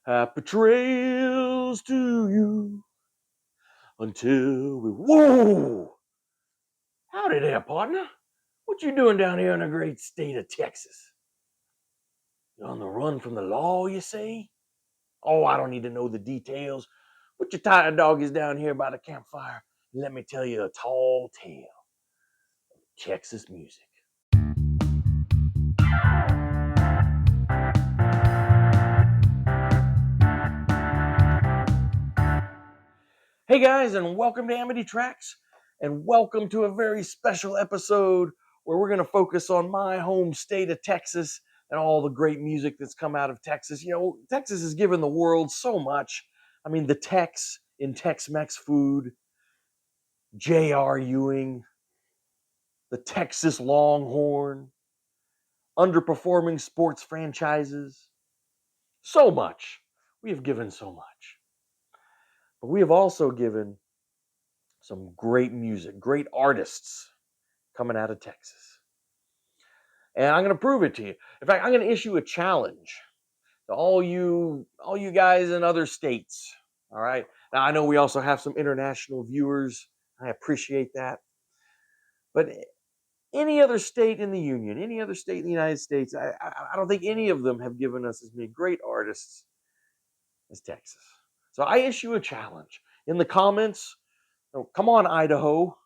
Happy trails to you until we. Whoa! Howdy there, partner. What you doing down here in the great state of Texas? You on the run from the law, you say? Oh, I don't need to know the details. Put your tired doggies down here by the campfire and let me tell you a tall tale of Texas music. Hey guys, and welcome to Amity Tracks, and welcome to a very special episode where we're going to focus on my home state of Texas and all the great music that's come out of Texas. You know, Texas has given the world so much. I mean, the Tex in Tex-Mex food, J.R. Ewing, the Texas Longhorn, underperforming sports franchises. So much. We have given so much. But we have also given some great music, great artists coming out of Texas. And I'm going to prove it to you. In fact, I'm going to issue a challenge to all you guys in other states. All right. Now, I know we also have some international viewers. I appreciate that. But any other state in the Union, any other state in the United States, I don't think any of them have given us as many great artists as Texas. So I issue a challenge. In the comments, come on, Idaho.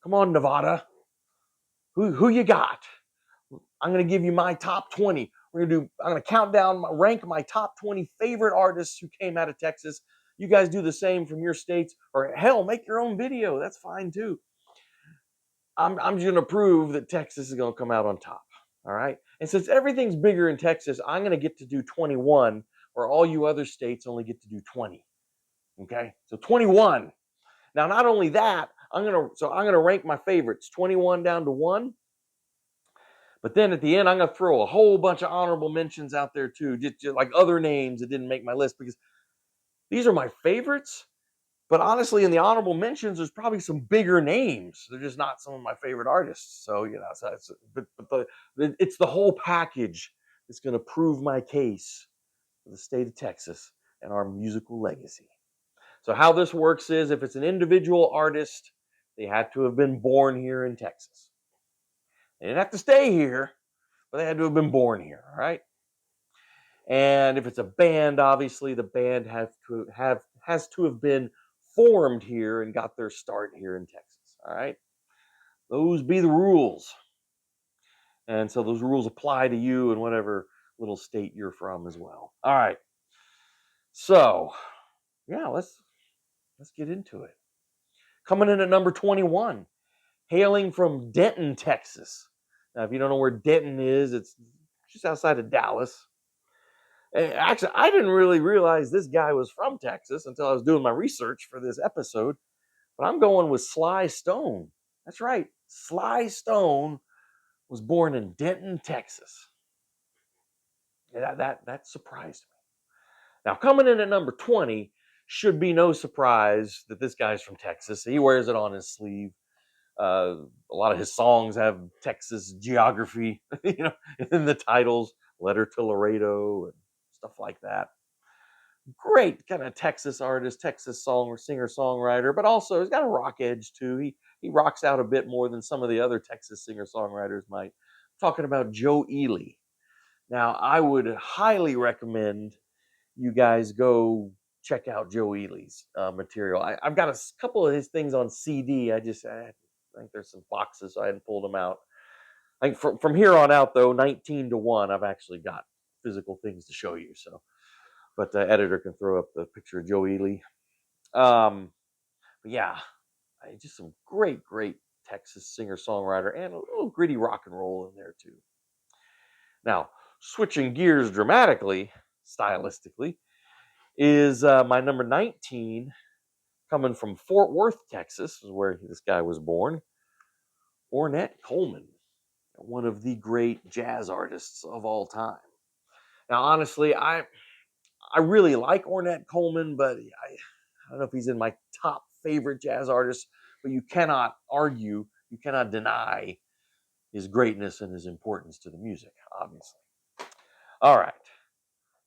Come on, Nevada. Who you got? I'm going to give you my top 20. I'm going to count down, rank my top 20 favorite artists who came out of Texas. You guys do the same from your states, or hell, make your own video. That's fine too. I'm just going to prove that Texas is going to come out on top. All right. And since everything's bigger in Texas, I'm going to get to do 21, where all you other states only get to do 20. Okay. So 21. Now, not only that, I'm going to rank my favorites 21 down to 1. But then at the end, I'm going to throw a whole bunch of honorable mentions out there too, just like other names that didn't make my list, because these are my favorites. But honestly, in the honorable mentions, there's probably some bigger names. They're just not some of my favorite artists. So, you know, it's the whole package that's going to prove my case for the state of Texas and our musical legacy. So how this works is, if it's an individual artist, they had to have been born here in Texas. They didn't have to stay here, but they had to have been born here, all right? And if it's a band, obviously the band has to have been formed here and got their start here in Texas, all right? Those be the rules. And so those rules apply to you in whatever little state you're from as well. All right. So, yeah, let's get into it. Coming in at number 21, hailing from Denton, Texas. Now, if you don't know where Denton is, it's just outside of Dallas. Actually, I didn't really realize this guy was from Texas until I was doing my research for this episode. But I'm going with Sly Stone. That's right. Sly Stone was born in Denton, Texas. Yeah, that surprised me. Now, coming in at number 20, should be no surprise that this guy's from Texas. He wears it on his sleeve. A lot of his songs have Texas geography, you know, in the titles. Letter to Laredo and stuff like that. Great kind of Texas artist, Texas singer-songwriter, but also he's got a rock edge too. He rocks out a bit more than some of the other Texas singer-songwriters might. I'm talking about Joe Ely. Now, I would highly recommend you guys go check out Joe Ely's material. I've got a couple of his things on CD. I think there's some boxes, so I hadn't pulled them out. I think from here on out, though, 19 to 1, I've actually got physical things to show you. So, but the editor can throw up the picture of Joe Ely. But yeah, just some great Texas singer-songwriter and a little gritty rock and roll in there too. Now, switching gears dramatically, stylistically, is my number 19, coming from Fort Worth, Texas, is where this guy was born. Ornette Coleman, one of the great jazz artists of all time. Now, honestly, I really like Ornette Coleman, but I don't know if he's in my top favorite jazz artists, but you cannot argue, you cannot deny his greatness and his importance to the music, obviously. All right.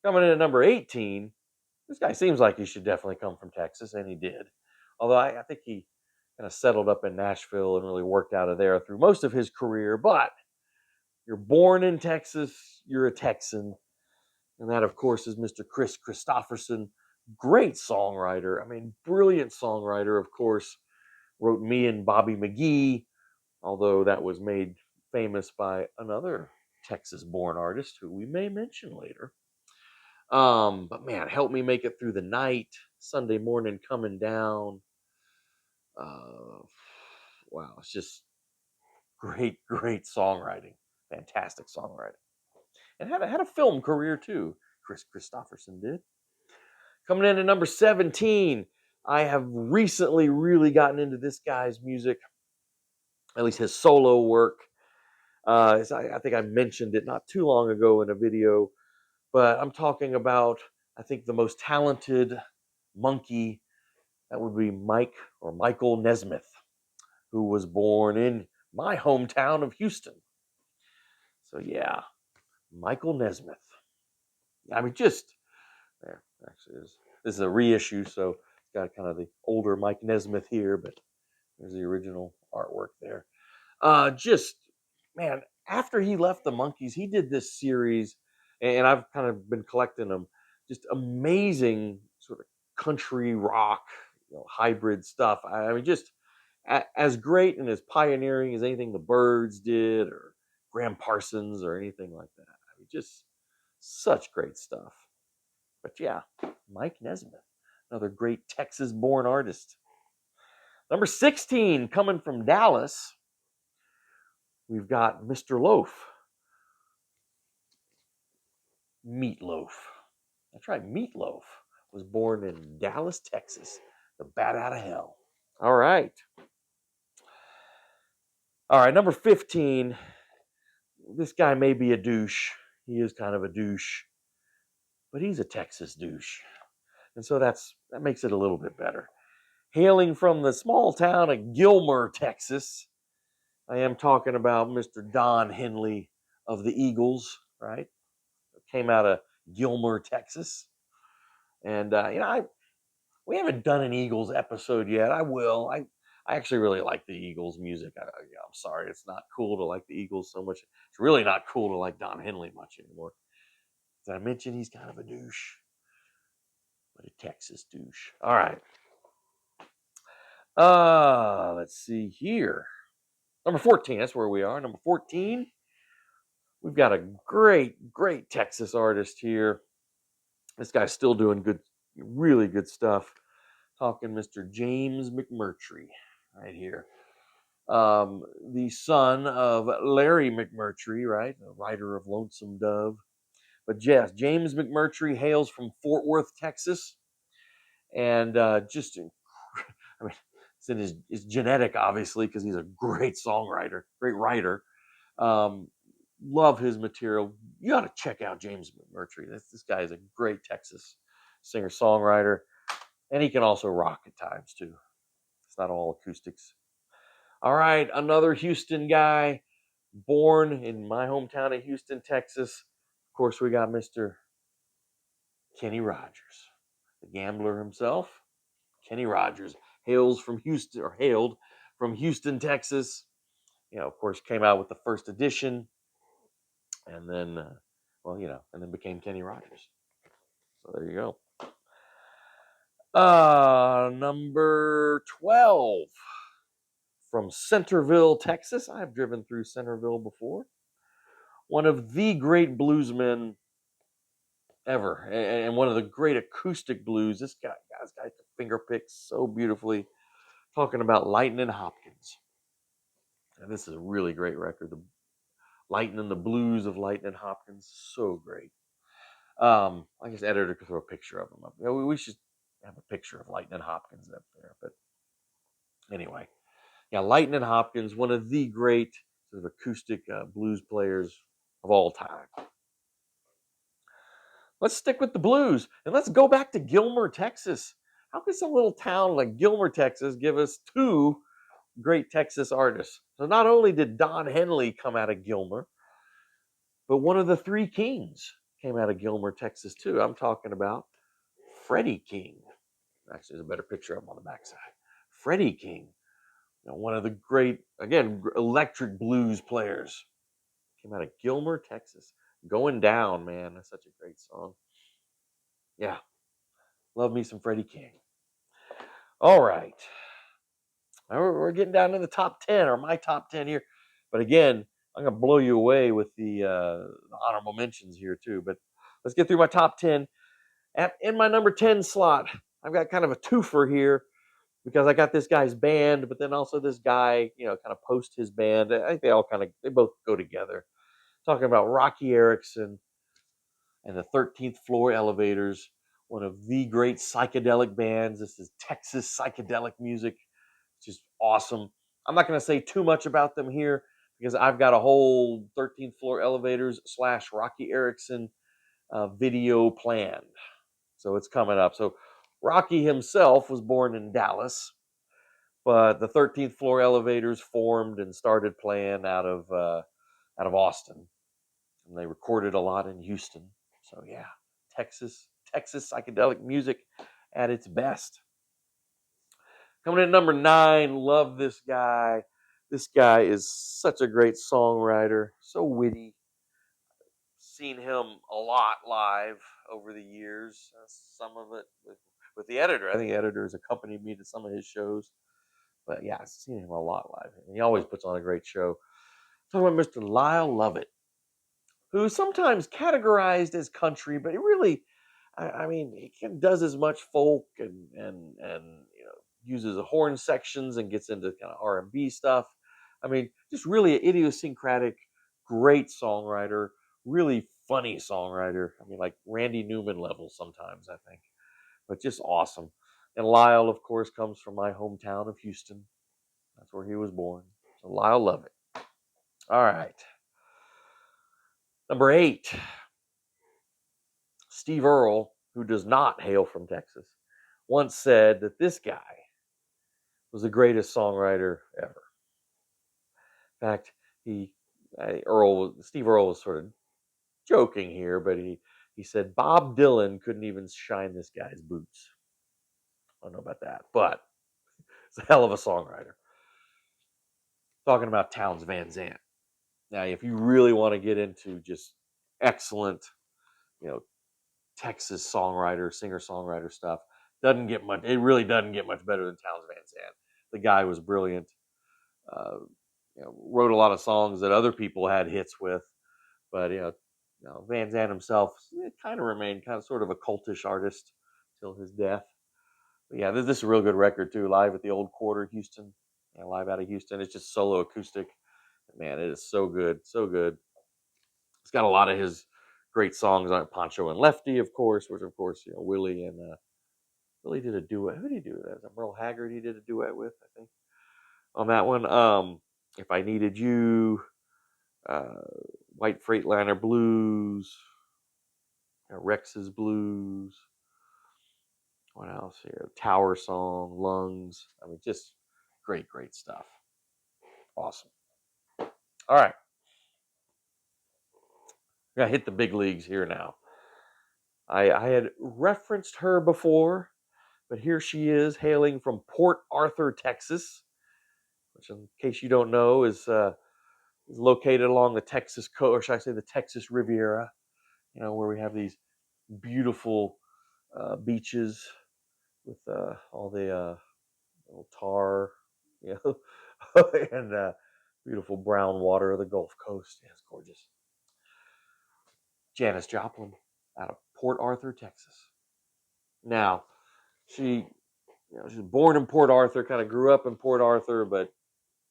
Coming in at number 18, this guy seems like he should definitely come from Texas, and he did. Although I think he kind of settled up in Nashville and really worked out of there through most of his career. But you're born in Texas, you're a Texan. And that, of course, is Mr. Chris Christopherson. Great songwriter. I mean, brilliant songwriter, of course. Wrote Me and Bobby McGee, although that was made famous by another Texas-born artist who we may mention later. But man, Help Me Make It Through the Night, Sunday Morning Coming Down. Wow, it's just great, great songwriting. Fantastic songwriting. And had a film career too. Chris Christopherson did. Coming in at number 17, I have recently really gotten into this guy's music, at least his solo work. I think I mentioned it not too long ago in a video, but I'm talking about, I think, the most talented monkey. That would be Michael Nesmith, who was born in my hometown of Houston. So yeah, Michael Nesmith. I mean, just there. Actually, this is a reissue, so it's got kind of the older Mike Nesmith here, but there's the original artwork there. Just man, after he left the Monkees, he did this series, and I've kind of been collecting them. Just amazing sort of country rock, hybrid stuff. I mean, just as great and as pioneering as anything the Byrds did, or Graham Parsons, or anything like that. I mean, just such great stuff. But yeah, Mike Nesmith, another great Texas-born artist. Number 16, coming from Dallas, we've got Mr. Loaf. Meatloaf. That's right, Meatloaf was born in Dallas, Texas, the bat out of hell. All right. All right, number 15. This guy may be a douche. He is kind of a douche. But he's a Texas douche. And so that makes it a little bit better. Hailing from the small town of Gilmer, Texas, I am talking about Mr. Don Henley of the Eagles, right? Came out of Gilmer, Texas. And, we haven't done an Eagles episode yet. I will. I actually really like the Eagles music. I'm sorry, it's not cool to like the Eagles so much. It's really not cool to like Don Henley much anymore. Did I mention he's kind of a douche? But a Texas douche. All right. Let's see here. Number 14, that's where we are. Number 14, we've got a great, great Texas artist here. This guy's still doing good, really good stuff. Talking Mr. James McMurtry right here. The son of Larry McMurtry, right? The writer of Lonesome Dove. But yes, James McMurtry hails from Fort Worth, Texas. And just, I mean, it's in his genetic, obviously, because he's a great songwriter, great writer. Love his material. You ought to check out James McMurtry. This guy is a great Texas singer-songwriter. And he can also rock at times, too. It's not all acoustics. All right, another Houston guy, born in my hometown of Houston, Texas. Of course, we got Mr. Kenny Rogers, the gambler himself. Kenny Rogers hailed from Houston, Texas. Of course, came out with the first edition, and then, and then became Kenny Rogers. So there you go. Number 12, from Centerville, Texas. I've driven through Centerville before. One of the great bluesmen ever, and one of the great acoustic blues. This guy's got the finger picks so beautifully. Talking about Lightnin' Hopkins. And this is a really great record. The Lightnin' the Blues of Lightnin' Hopkins. So great. I guess the editor could throw a picture of him up. We should have a picture of Lightnin' Hopkins up there. But anyway, yeah, Lightnin' Hopkins, one of the great sort of acoustic blues players of all time. Let's stick with the blues, and let's go back to Gilmer, Texas. How could some little town like Gilmer, Texas give us two great Texas artists? So not only did Don Henley come out of Gilmer, but one of the Three Kings, came out of Gilmer, Texas, too. I'm talking about Freddie King. Actually, there's a better picture of him on the backside. Freddie King, one of the great, again, electric blues players. Came out of Gilmer, Texas. Going Down, man. That's such a great song. Yeah. Love me some Freddie King. All right. Now we're getting down to the top 10, or my top 10 here. But again, I'm going to blow you away with the honorable mentions here, too. But let's get through my top 10. In my number 10 slot, I've got kind of a twofer here because I got this guy's band, but then also this guy, kind of post his band. I think they both go together. Talking about Rocky Erickson and the 13th Floor Elevators, one of the great psychedelic bands. This is Texas psychedelic music. It's just awesome. I'm not going to say too much about them here because I've got a whole 13th Floor Elevators / Rocky Erickson video planned. So it's coming up. So Rocky himself was born in Dallas, but the 13th Floor Elevators formed and started playing out of Austin, and they recorded a lot in Houston. So yeah, Texas psychedelic music at its best. Coming in number 9, love this guy. This guy is such a great songwriter, so witty. Seen him a lot live over the years. Some of it with the editor. I think the editor has accompanied me to some of his shows. But yeah, I've seen him a lot live. And he always puts on a great show. Talking about Mr. Lyle Lovett, who's sometimes categorized as country, but he really, I mean, he does as much folk and uses the horn sections and gets into kind of R&B stuff. I mean, just really an idiosyncratic, great songwriter, really funny songwriter. I mean, like Randy Newman level sometimes, I think, but just awesome. And Lyle, of course, comes from my hometown of Houston. That's where he was born. So Lyle Lovett. All right. Number 8, Steve Earle, who does not hail from Texas, once said that this guy was the greatest songwriter ever. In fact, Steve Earle was sort of joking here, but he said Bob Dylan couldn't even shine this guy's boots. I don't know about that, but it's a hell of a songwriter. Talking about Townes Van Zandt. Now, if you really want to get into just excellent, Texas songwriter, singer-songwriter stuff, doesn't get much. It really doesn't get much better than Townes Van Zandt. The guy was brilliant. Wrote a lot of songs that other people had hits with, but Van Zandt himself kind of remained kind of sort of a cultish artist till his death. But yeah, this is a real good record too. Live at the Old Quarter, Houston. Live out of Houston. It's just solo acoustic. Man, it is so good, so good. It's got a lot of his great songs on it. Poncho and Lefty, of course, which of course Willie and Willie did a duet. Who did he do that? Merle Haggard. He did a duet with, I think, on that one. If I Needed You, White Freightliner Blues, Rex's Blues. What else here? Tower Song, Lungs. I mean, just great, great stuff. Awesome. All right. I gotta hit the big leagues here now. I had referenced her before, but here she is, hailing from Port Arthur, Texas, which, in case you don't know, is located along the Texas coast, or should I say the Texas Riviera, where we have these beautiful beaches with all the little tar, and beautiful brown water of the Gulf Coast. Yeah, it's gorgeous. Janis Joplin out of Port Arthur, Texas. Now, she was born in Port Arthur, kind of grew up in Port Arthur, but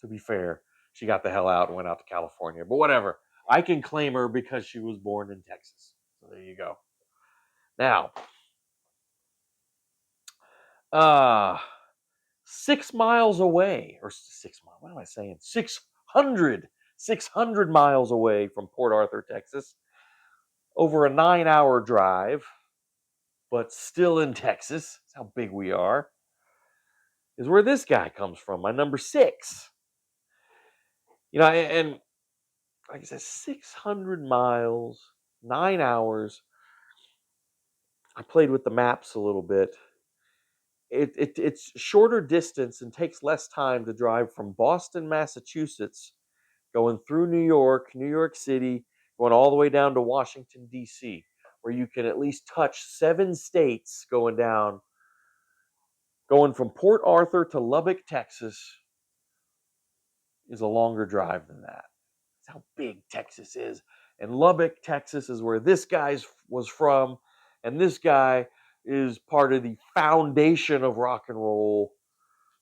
to be fair, she got the hell out and went out to California. But whatever. I can claim her because she was born in Texas. So there you go. Now, 6 miles away, or 6 miles, what am I saying? 600 miles away from Port Arthur, Texas, over a 9-hour drive, but still in Texas. That's how big we are. Is where this guy comes from, my number 6. And like I said, 600 miles, 9 hours. I played with the maps a little bit. It's shorter distance and takes less time to drive from Boston, Massachusetts, going through New York City, going all the way down to Washington, D.C., where you can at least touch 7 states going down. Going from Port Arthur to Lubbock, Texas is a longer drive than that. That's how big Texas is. And Lubbock, Texas is where this guy was from. And this guy is part of the foundation of rock and roll.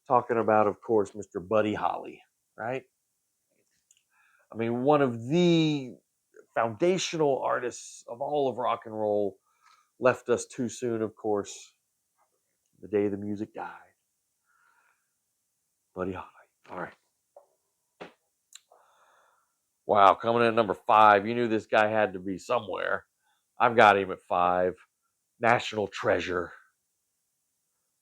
Talking about, of course, Mr. Buddy Holly, right? I mean, one of the foundational artists of all of rock and roll left us too soon, of course, the day the music died. Buddy Holly. All right. Wow, coming in at number 5. You knew this guy had to be somewhere. I've got him at 5. National treasure.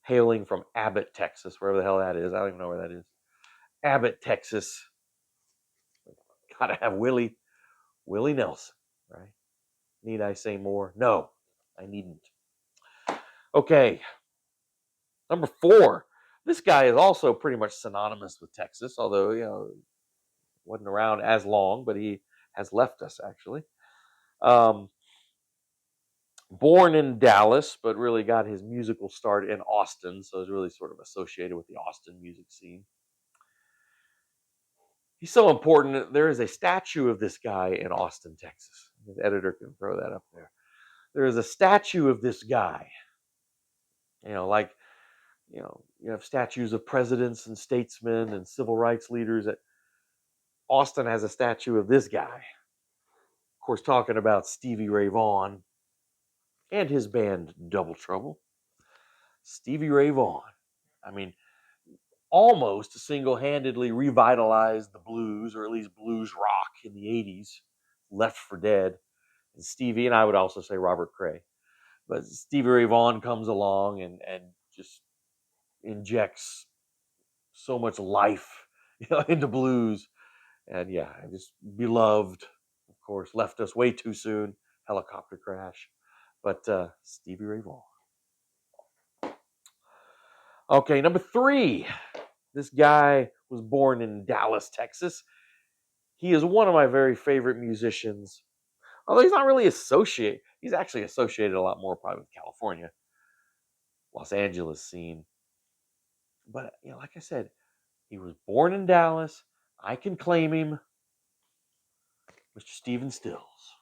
Hailing from Abbott, Texas, wherever the hell that is. I don't even know where that is. Abbott, Texas. Gotta have Willie Nelson, right? Need I say more? No, I needn't. Okay, number 4. This guy is also pretty much synonymous with Texas, although, wasn't around as long, but he has left us, actually. Born in Dallas, but really got his musical start in Austin, so is really sort of associated with the Austin music scene. He's so important. There is a statue of this guy in Austin, Texas. The editor can throw that up there. There is a statue of this guy. You have statues of presidents and statesmen and civil rights leaders. Austin has a statue of this guy. Of course, talking about Stevie Ray Vaughan and his band Double Trouble. Stevie Ray Vaughan. I mean, almost single-handedly revitalized the blues, or at least blues rock in the 80s, Left for Dead. And Stevie, and I would also say Robert Cray. But Stevie Ray Vaughan comes along and just injects so much life into blues. And yeah, just beloved, of course, left us way too soon. Helicopter crash. But Stevie Ray Vaughan. Okay, number 3. This guy was born in Dallas, Texas. He is one of my very favorite musicians. Although he's not really associated. He's actually associated a lot more probably with California, Los Angeles scene. But, like I said, he was born in Dallas. I can claim him. Mr. Stephen Stills.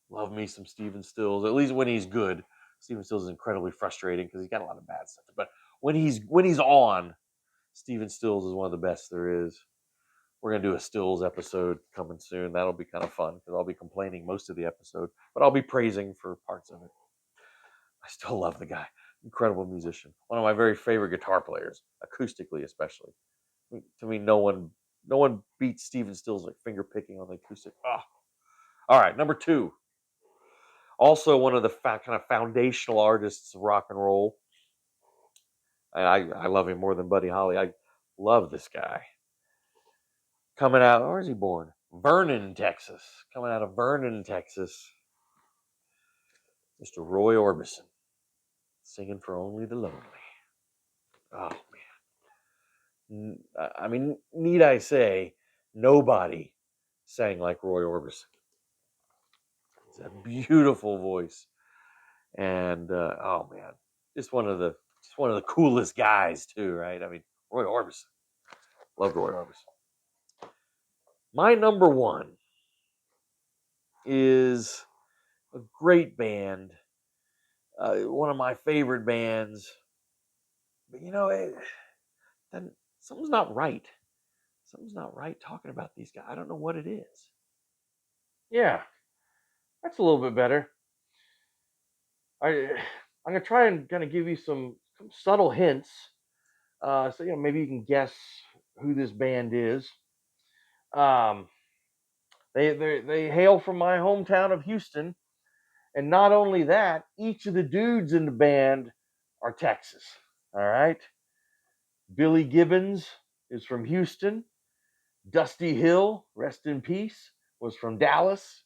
Love me some Stephen Stills, at least when he's good. Stephen Stills is incredibly frustrating because he's got a lot of bad stuff. But when he's on, Stephen Stills is one of the best there is. We're going to do a Stills episode coming soon. That'll be kind of fun because I'll be complaining most of the episode, but I'll be praising for parts of it. I still love the guy. Incredible musician. One of my very favorite guitar players, acoustically especially. To me, no one beats Stephen Stills like finger picking on the acoustic. Oh. All right, number 2. Also one of the kind of foundational artists of rock and roll. I love him more than Buddy Holly. I love this guy. Coming out, where is he born? Vernon, Texas. Coming out of Vernon, Texas. Mr. Roy Orbison. Singing for Only the Lonely. Oh, man. I mean, need I say, nobody sang like Roy Orbison. It's a beautiful voice. And, oh, man. Just one of the coolest guys, too, right? I mean, Roy Orbison. Love Roy Orbison. My number 1 is a great band, one of my favorite bands. But something's not right. Something's not right talking about these guys. I don't know what it is. Yeah, that's a little bit better. I'm gonna try and kind of give you some subtle hints, so maybe you can guess who this band is. They hail from my hometown of Houston, and not only that, each of the dudes in the band are Texas. All right, Billy Gibbons is from Houston. Dusty Hill, rest in peace, was from Dallas,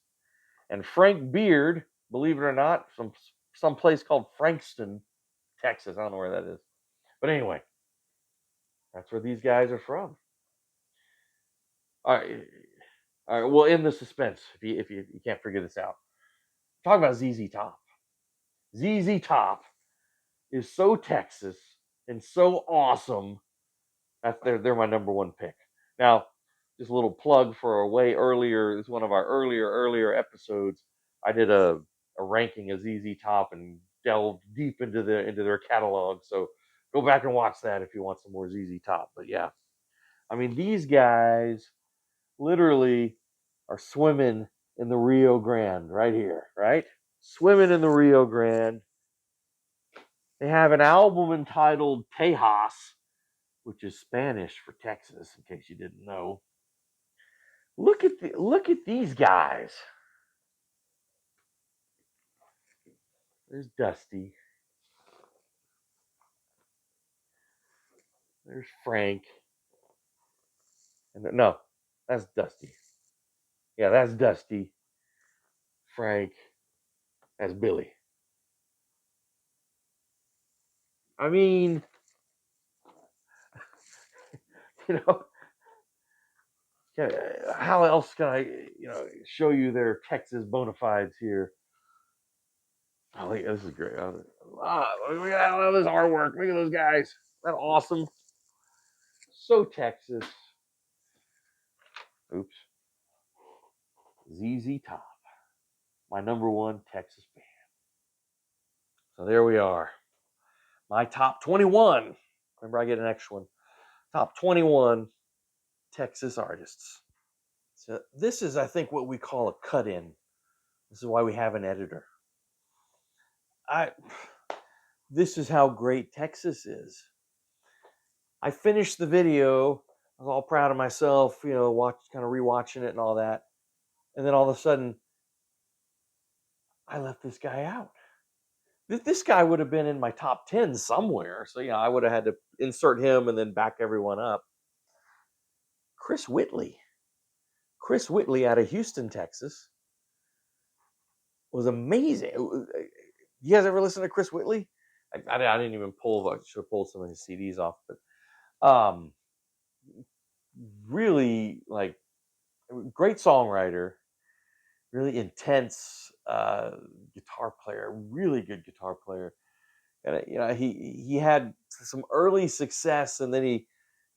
And Frank Beard, believe it or not, from some place called Frankston, Texas. I don't know where that is. But anyway, that's where these guys are from. All right. All right, we'll end the suspense if you can't figure this out. Talk about ZZ Top. ZZ Top is so Texas and so awesome. They're my number one pick. Now, just a little plug for a way earlier. This is one of our earlier episodes. I did a ranking of ZZ Top and delved deep into their catalog. So go back and watch that if you want some more ZZ Top. But yeah, I mean these guys literally are swimming in the Rio Grande right here, right? Swimming in the Rio Grande. They have an album entitled Tejas, which is Spanish for Texas, in case you didn't know. Look at these guys. There's Dusty. There's Frank. And no, that's Dusty. Yeah, that's Dusty. Frank. That's Billy. I mean, you know, how else can I, show you their Texas bona fides here? Oh, this is great. Look at all this artwork. Look at those guys. Isn't that awesome? So Texas. Oops. ZZ Top. My number one Texas band. So there we are. My top 21. Remember, I get an extra one. Top 21 Texas artists. So this is, I think, what we call a cut-in. This is why we have an editor. This is how great Texas is. I finished the video. I was all proud of myself, kind of rewatching it and all that. And then all of a sudden, I left this guy out. This guy would have been in my top 10 somewhere. So, I would have had to insert him and then back everyone up. Chris Whitley. Chris Whitley out of Houston, Texas, was amazing. You guys ever listen to Chris Whitley? I didn't even pull. I should have pulled some of his CDs off, but really great songwriter, really intense guitar player, really good guitar player. And he had some early success, and then he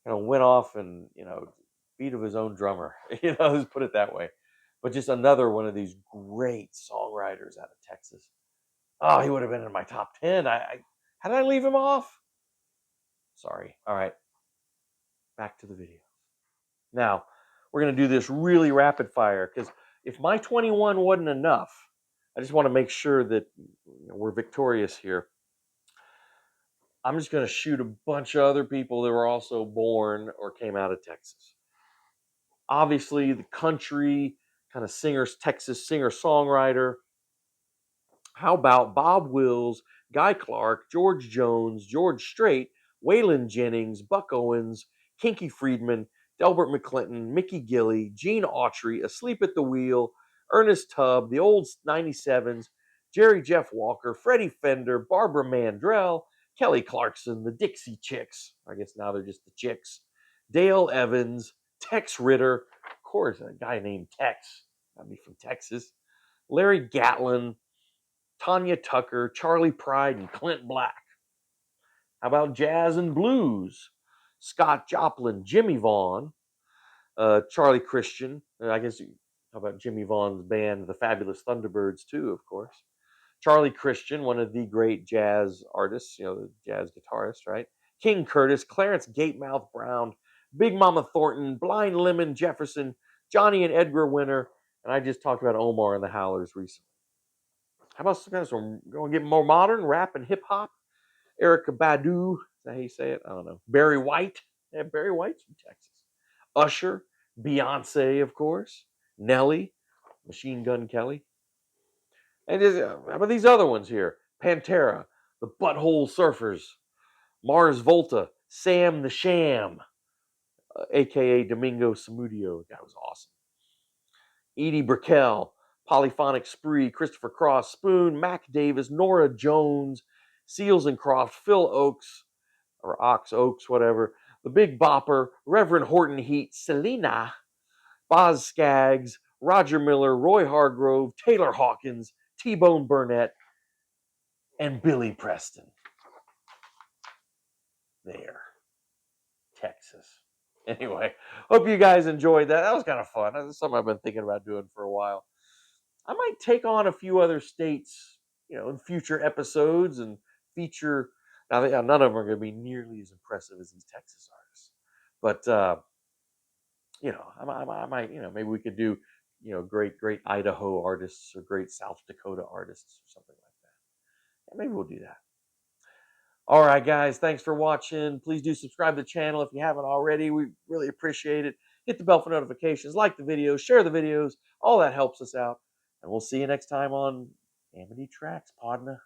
went off and beat of his own drummer. Let's put it that way. But just another one of these great songwriters out of Texas. Oh, he would have been in my top 10. How did I leave him off? Sorry. All right. Back to the video. Now, we're going to do this really rapid fire because if my 21 wasn't enough, I just want to make sure that we're victorious here. I'm just going to shoot a bunch of other people that were also born or came out of Texas. Obviously, the country kind of Texas singer-songwriter. How about Bob Wills, Guy Clark, George Jones, George Strait, Waylon Jennings, Buck Owens, Kinky Friedman, Delbert McClinton, Mickey Gilley, Gene Autry, Asleep at the Wheel, Ernest Tubb, the old 97s, Jerry Jeff Walker, Freddie Fender, Barbara Mandrell, Kelly Clarkson, the Dixie Chicks. I guess now they're just the Chicks. Dale Evans, Tex Ritter, of course, a guy named Tex, that'd be from Texas. Larry Gatlin, Tanya Tucker, Charlie Pride, and Clint Black. How about jazz and blues? Scott Joplin, Jimmy Vaughn, Charlie Christian. How about Jimmy Vaughn's band, the Fabulous Thunderbirds, too, of course. Charlie Christian, one of the great jazz artists, the jazz guitarist, right? King Curtis, Clarence Gatemouth Brown, Big Mama Thornton, Blind Lemon Jefferson, Johnny and Edgar Winter, and I just talked about Omar and the Howlers recently. How about some going to get more modern, rap and hip hop? Erykah Badu, is that how you say it? I don't know. Barry White, yeah, Barry White's from Texas. Usher, Beyonce, of course. Nelly, Machine Gun Kelly. And how about these other ones here? Pantera, the Butthole Surfers, Mars Volta, Sam the Sham, a.k.a. Domingo Samudio. That was awesome. Edie Brickell, Polyphonic Spree, Christopher Cross, Spoon, Mac Davis, Nora Jones, Seals and Croft, Phil Oakes, or Oakes, whatever, The Big Bopper, Reverend Horton Heat, Selena, Boz Skaggs, Roger Miller, Roy Hargrove, Taylor Hawkins, T-Bone Burnett, and Billy Preston. There. Texas. Anyway, hope you guys enjoyed that. That was kind of fun. That's something I've been thinking about doing for a while. I might take on a few other states, in future episodes and feature. Now, none of them are going to be nearly as impressive as these Texas artists, but I might, maybe we could do, great Idaho artists or great South Dakota artists or something like that. Yeah, maybe we'll do that. All right, guys, thanks for watching. Please do subscribe to the channel if you haven't already. We really appreciate it. Hit the bell for notifications, like the videos, share the videos. All that helps us out. And we'll see you next time on Amity Tracks, Podna.